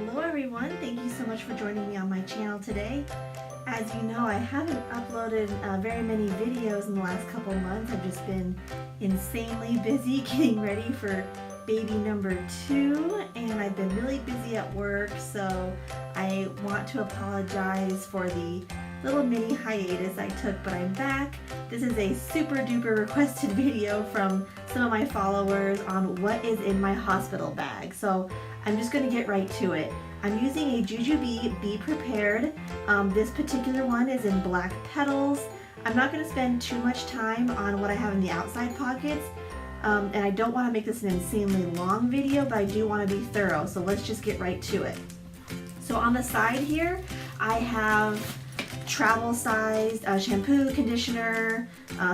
Hello everyone, thank you so much for joining me on my channel today. As you know, I haven't uploaded very many videos in the last couple months. I've just been insanely busy getting ready for baby number 2, and I've been really busy at work, so I want to apologize for the little mini hiatus I took, but I'm back. This is a super duper requested video from some of my followers on what is in my hospital bag. So I'm just going to get right to it. I'm using a Jujube Be Prepared. This particular one is in Black Petals. I'm not going to spend too much time on what I have in the outside pockets, and I don't want to make this an insanely long video, but I do want to be thorough, so let's just get right to it. So on the side here, I have travel sized shampoo, conditioner,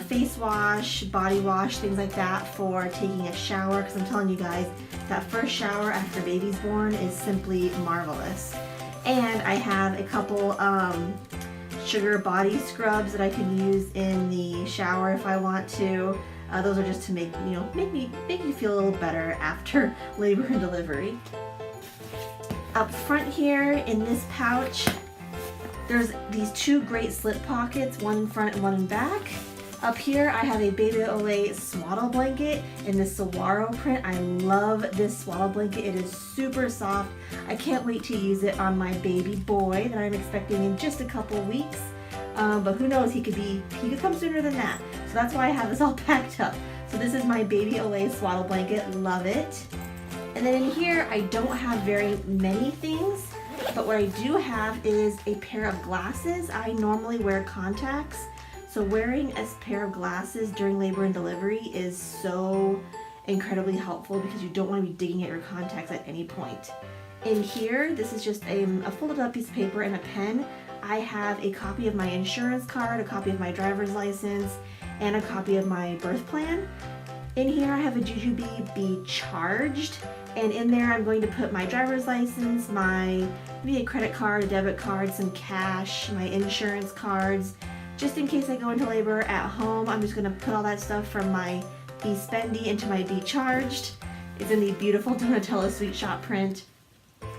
face wash, body wash, things like that for taking a shower, because I'm telling you guys, that first shower after baby's born is simply marvelous. And I have a couple sugar body scrubs that I can use in the shower if I want to. Those are just to make me feel a little better after labor and delivery. Up front here in this pouch, there's these 2 great slip pockets, one in front and one in back. Up here I have a Baby Olay swaddle blanket in the saguaro print. I love this swaddle blanket. It is super soft. I can't wait to use it on my baby boy that I'm expecting in just a couple weeks. But who knows, he could come sooner than that. So that's why I have this all packed up. So this is my Baby Olay swaddle blanket. Love it. And then in here I don't have very many things, but what I do have is a pair of glasses. I normally wear contacts, so wearing a pair of glasses during labor and delivery is so incredibly helpful because you don't want to be digging at your contacts at any point. In here, this is just a folded up piece of paper and a pen. I have a copy of my insurance card, a copy of my driver's license, and a copy of my birth plan. In here I have a Jujube Be Charged, and in there I'm going to put my driver's license, maybe a credit card, a debit card, some cash, my insurance cards, just in case I go into labor at home. I'm just going to put all that stuff from my Be Spendy into my Be Charged. It's in the beautiful Donutella Sweet Shop print,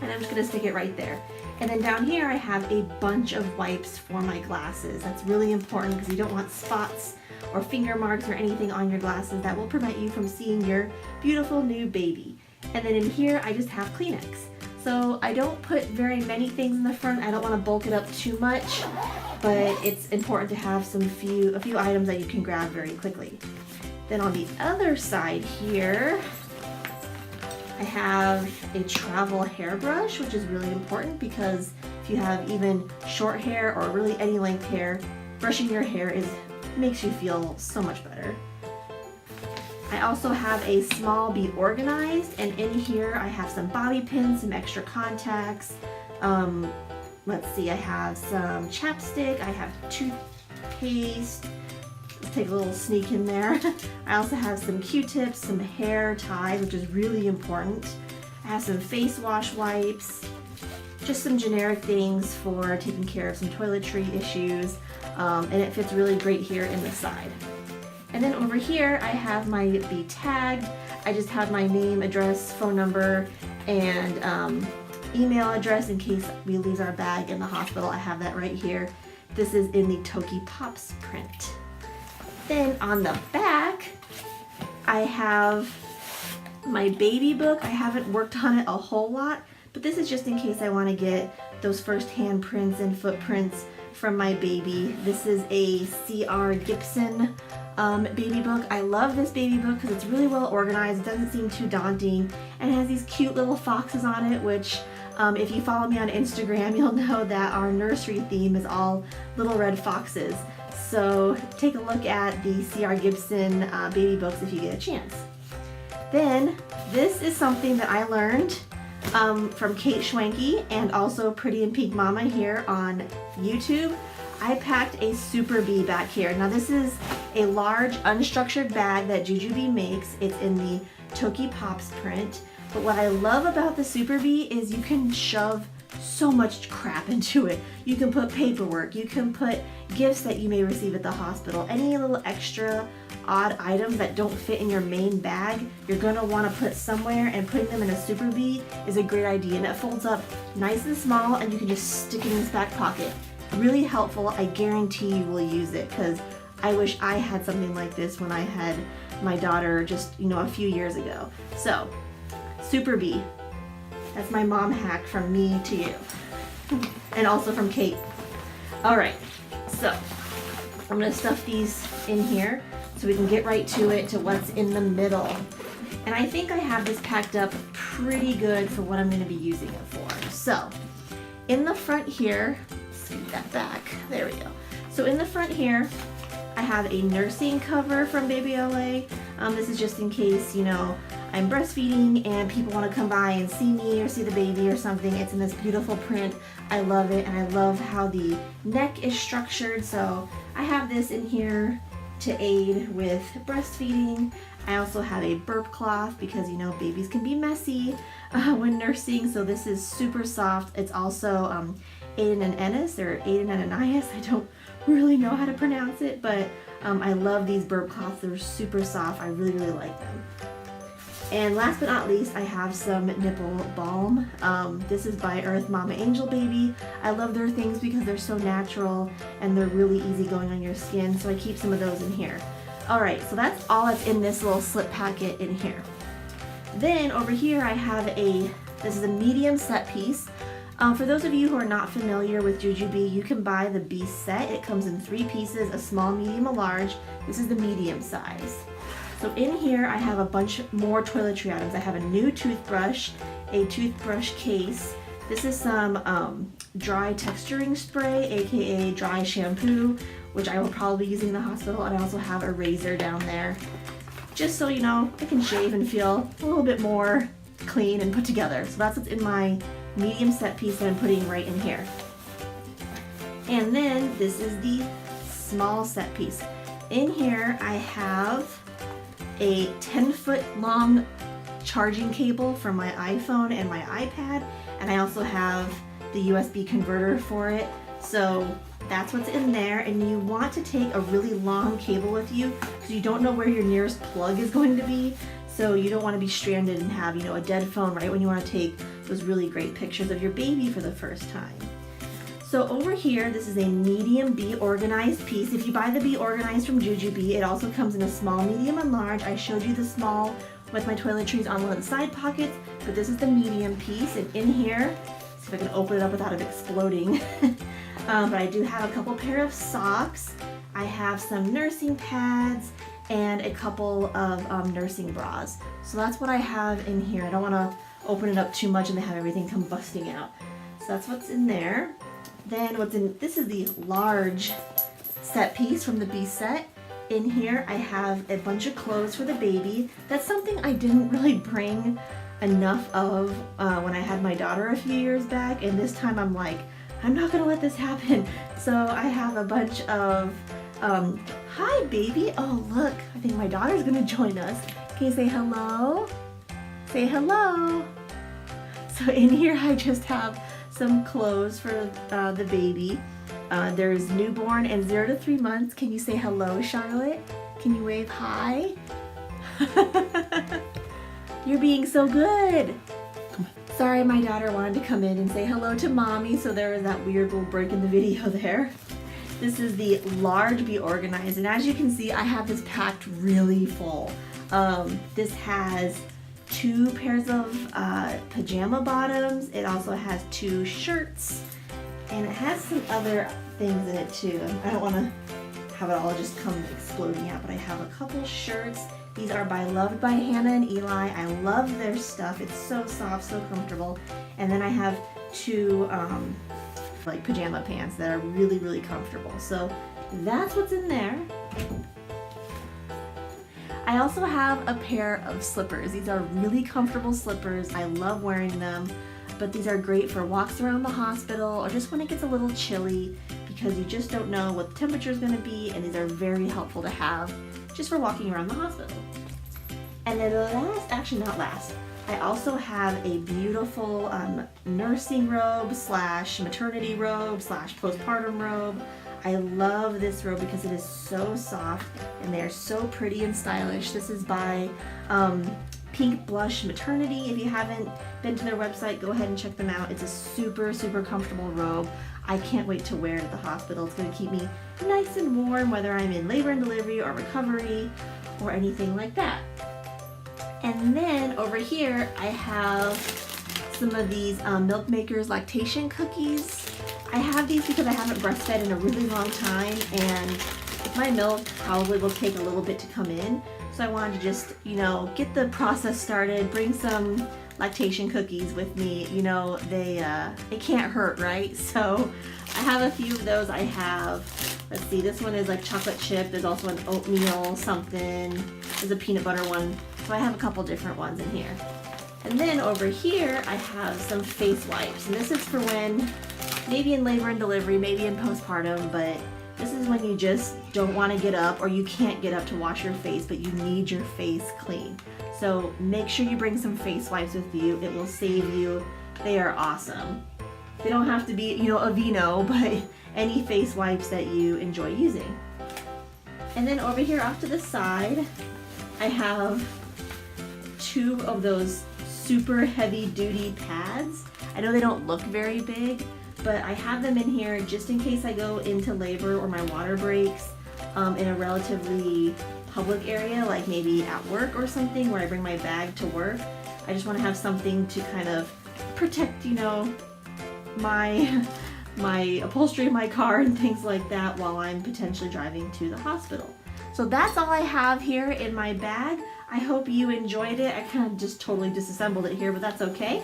and I'm just going to stick it right there. And then down here I have a bunch of wipes for my glasses. That's really important because you don't want spots or finger marks or anything on your glasses that will prevent you from seeing your beautiful new baby. And then in here I just have Kleenex. So I don't put very many things in the front. I don't want to bulk it up too much, but it's important to have a few items that you can grab very quickly. Then on the other side here, I have a travel hairbrush, which is really important because if you have even short hair or really any length hair, brushing your hair makes you feel so much better. I also have a small Be Organized, and in here I have some bobby pins, some extra contacts. Let's see, I have some chapstick, I have toothpaste. Let's take a little sneak in there. I also have some Q-tips, some hair ties, which is really important. I have some face wash wipes, just some generic things for taking care of some toiletry issues, and it fits really great here in the side. And then over here I have my Be Tagged. I just have my name, address, phone number, and email address in case we lose our bag in the hospital. I have that right here. This is in the Tokipops print. Then on the back I have my baby book. I haven't worked on it a whole lot, but this is just in case I want to get those first hand prints and footprints from my baby. This is a C.R. Gibson baby book. I love this baby book because it's really well organized. It doesn't seem too daunting, and it has these cute little foxes on it, which if you follow me on Instagram, you'll know that our nursery theme is all little red foxes. So take a look at the C.R. Gibson baby books if you get a chance. Then this is something that I learned from Kate Schwanke and also Pretty and Pink Mama here on YouTube. I packed a Super Bee back here. Now this is a large unstructured bag that Jujube makes. It's in the Tokipops print. But what I love about the Super Bee is you can shove so much crap into it. You can put paperwork, you can put gifts that you may receive at the hospital, any little extra odd items that don't fit in your main bag, you're gonna wanna put somewhere, and putting them in a Super Bee is a great idea. And it folds up nice and small, and you can just stick it in this back pocket. Really helpful. I guarantee you will use it, because I wish I had something like this when I had my daughter just, you know, a few years ago. So, Super Bee. That's my mom hack from me to you. And also from Kate. Alright, so I'm gonna stuff these in here so we can get right to it, to what's in the middle. And I think I have this packed up pretty good for what I'm gonna be using it for. So, in the front here, scoot that back, there we go. So in the front here, I have a nursing cover from Baby LA. This is just in case, you know, I'm breastfeeding and people want to come by and see me or see the baby or something. It's in this beautiful print. I love it, and I love how the neck is structured. So I have this in here to aid with breastfeeding. I also have a burp cloth because, you know, babies can be messy when nursing. So this is super soft. It's also Aden and Ennis, or Aden and Anais. I don't really know how to pronounce it, but I love these burp cloths. They're super soft. I really, really like them. And last but not least, I have some nipple balm. This is by Earth Mama Angel Baby. I love their things because they're so natural and they're really easy going on your skin, so I keep some of those in here. Alright, so that's all that's in this little slip packet in here. Then over here I have this is a medium set piece. For those of you who are not familiar with Jujubee, you can buy the Bee set. It comes in 3 pieces, a small, medium, a large. This is the medium size. So in here I have a bunch more toiletry items. I have a new toothbrush, a toothbrush case. This is some dry texturing spray, aka dry shampoo, which I will probably be using in the hospital. And I also have a razor down there, just so you know, I can shave and feel a little bit more clean and put together. So that's what's in my medium set piece that I'm putting right in here. And then this is the small set piece. In here I have a 10-foot long charging cable for my iPhone and my iPad, and I also have the USB converter for it. So that's what's in there, and you want to take a really long cable with you because you don't know where your nearest plug is going to be. So you don't want to be stranded and have, you know, a dead phone right when you want to take those really great pictures of your baby for the first time. So over here, this is a medium Bee organized piece. If you buy the Bee organized from Jujubee, it also comes in a small, medium, and large. I showed you the small with my toiletries on one of the side pockets, but this is the medium piece. And in here, see if I can open it up without it exploding. But I do have a couple pair of socks. I have some nursing pads and a couple of nursing bras. So that's what I have in here. I don't want to open it up too much and have everything come busting out. So that's what's in there. Then this is the large set piece from the Bee set. In here I have a bunch of clothes for the baby. That's something I didn't really bring enough of when I had my daughter a few years back, and this time I'm like, I'm not gonna let this happen. So I have a bunch of, hi baby, oh look, I think my daughter's gonna join us. Can you say hello? Say hello. So in here I just have some clothes for the baby. There's newborn and 0 to 3 months. Can you say hello, Charlotte? Can you wave hi? You're being so good. Sorry, my daughter wanted to come in and say hello to mommy, so there was that weird little break in the video there. This is the large Bee organized, and as you can see, I have this packed really full. This has 2 pairs of pajama bottoms. It also has 2 shirts, and it has some other things in it too. I don't want to have it all just come exploding out, but I have a couple shirts. These are Loved by Hannah and Eli. I love their stuff. It's so soft, so comfortable. And then I have 2 like pajama pants that are really, really comfortable. So that's what's in there. I also have a pair of slippers. These are really comfortable slippers. I love wearing them, but these are great for walks around the hospital or just when it gets a little chilly because you just don't know what the temperature is going to be, and these are very helpful to have just for walking around the hospital. And then last, actually not last, I also have a beautiful nursing robe slash maternity robe slash postpartum robe. I love this robe because it is so soft and they're so pretty and stylish. This is by Pink Blush Maternity. If you haven't been to their website, go ahead and check them out. It's a super, super comfortable robe. I can't wait to wear it at the hospital. It's going to keep me nice and warm, whether I'm in labor and delivery or recovery or anything like that. And then over here, I have some of these Milk Makers lactation cookies. I have these because I haven't breastfed in a really long time, and my milk probably will take a little bit to come in. So I wanted to just, you know, get the process started, bring some lactation cookies with me. You know, it can't hurt, right? So I have a few of those. I have, let's see, this one is like chocolate chip. There's also an oatmeal something. There's a peanut butter one. So I have a couple different ones in here. And then over here, I have some face wipes. And this is for when, maybe in labor and delivery, maybe in postpartum, but this is when you just don't want to get up or you can't get up to wash your face, but you need your face clean. So make sure you bring some face wipes with you. It will save you. They are awesome. They don't have to be, you know, Aveeno, but any face wipes that you enjoy using. And then over here off to the side, I have 2 of those super heavy duty pads. I know they don't look very big, but I have them in here just in case I go into labor or my water breaks in a relatively public area, like maybe at work or something where I bring my bag to work. I just want to have something to kind of protect, you know, my upholstery in my car and things like that while I'm potentially driving to the hospital. So that's all I have here in my bag. I hope you enjoyed it. I kind of just totally disassembled it here, but that's okay.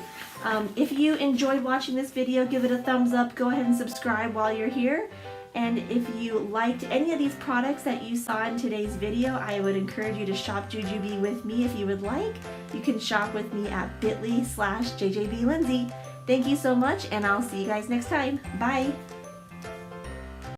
If you enjoyed watching this video, give it a thumbs up. Go ahead and subscribe while you're here. And if you liked any of these products that you saw in today's video, I would encourage you to shop Jujubee with me if you would like. You can shop with me at bit.ly/JJBLindsay. Thank you so much, and I'll see you guys next time. Bye!